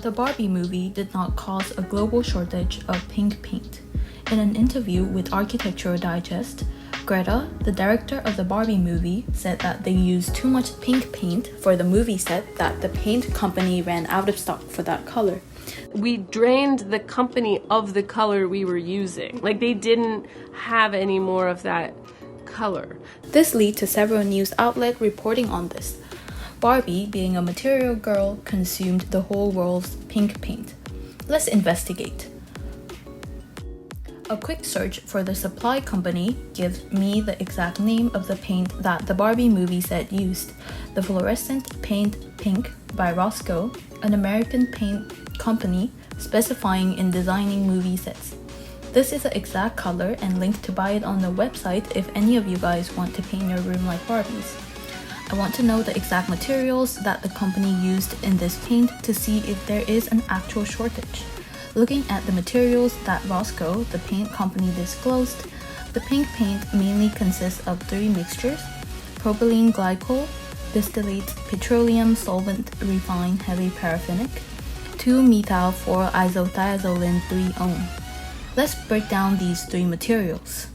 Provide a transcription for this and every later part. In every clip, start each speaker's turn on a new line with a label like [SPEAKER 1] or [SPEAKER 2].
[SPEAKER 1] The Barbie movie did not cause a global shortage of pink paint. In an interview with Architectural Digest, Greta, the director of the Barbie movie, said that they used too much pink paint for the movie set that the paint company ran out of stock for that color.
[SPEAKER 2] We drained the company of the color we were using. Like, they didn't have any more of that color.
[SPEAKER 1] This led to several news outlets reporting on this. Barbie, being a material girl, consumed the whole world's pink paint. Let's investigate. A quick search for the supply company gives me the exact name of the paint that the Barbie movie set used: the fluorescent paint pink by Roscoe, an American paint company specifying in designing movie sets. This is the exact color and link to buy it on the website if any of you guys want to paint your room like Barbie's. I want to know the exact materials that the company used in this paint to see if there is an actual shortage. Looking at the materials that Roscoe, the paint company, disclosed, the pink paint mainly consists of three mixtures: propylene glycol, distillate petroleum solvent refined heavy paraffinic, 2-methyl-4-isothiazolene 3-one. Let's break down these three materials.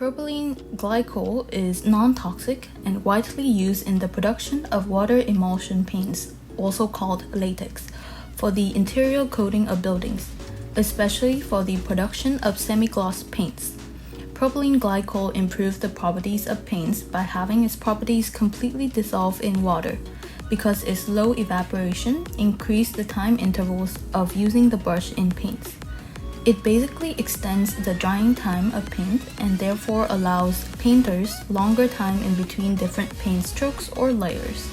[SPEAKER 1] Propylene glycol is non-toxic and widely used in the production of water emulsion paints, also called latex, for the interior coating of buildings, especially for the production of semi-gloss paints. Propylene glycol improves the properties of paints by having its properties completely dissolve in water. Because its low evaporation increases the time intervals of using the brush in paints. It basically extends the drying time of paint and therefore allows painters longer time in between different paint strokes or layers.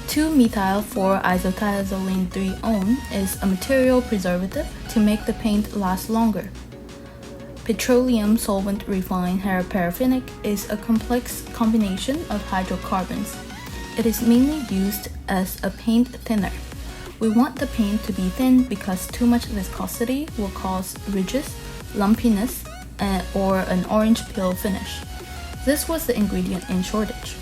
[SPEAKER 1] 2-methyl-4-isothiazolene 3-one is a material preservative to make the paint last longer. Petroleum solvent refined paraffinic is a complex combination of hydrocarbons. It is mainly used as a paint thinner. We want the paint to be thin because too much viscosity will cause ridges, lumpiness, or an orange peel finish. This was the ingredient in shortage.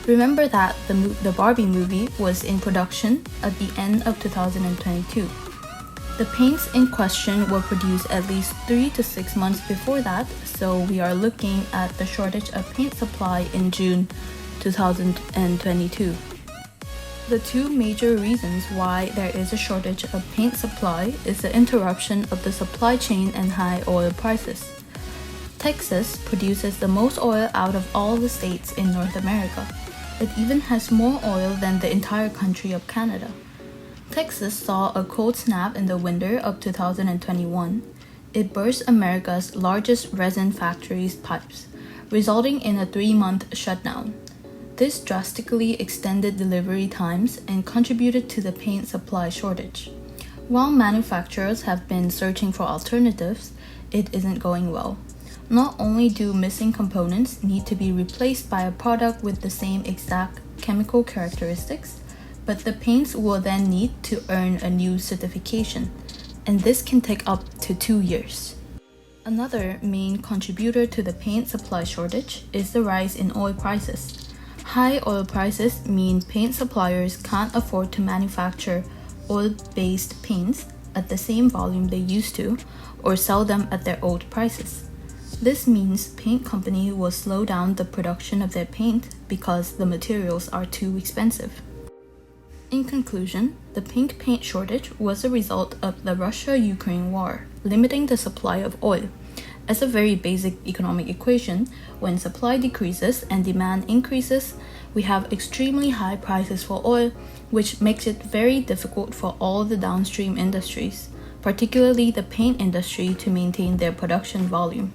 [SPEAKER 1] Remember that the Barbie movie was in production at the end of 2022. The paints in question were produced at least 3 to 6 months before that, so we are looking at the shortage of paint supply in June 2022. The two major reasons why there is a shortage of paint supply is the interruption of the supply chain and high oil prices. Texas produces the most oil out of all the states in North America. It even has more oil than the entire country of Canada. Texas saw a cold snap in the winter of 2021. It burst America's largest resin factory's pipes, resulting in a 3-month shutdown. This drastically extended delivery times and contributed to the paint supply shortage. While manufacturers have been searching for alternatives, it isn't going well. Not only do missing components need to be replaced by a product with the same exact chemical characteristics, but the paints will then need to earn a new certification, and this can take up to 2 years. Another main contributor to the paint supply shortage is the rise in oil prices. High oil prices mean paint suppliers can't afford to manufacture oil-based paints at the same volume they used to, or sell them at their old prices. This means paint companies will slow down the production of their paint because the materials are too expensive. In conclusion, the pink paint shortage was a result of the Russia-Ukraine war, limiting the supply of oil. As a very basic economic equation, when supply decreases and demand increases, we have extremely high prices for oil, which makes it very difficult for all the downstream industries, particularly the paint industry, to maintain their production volume.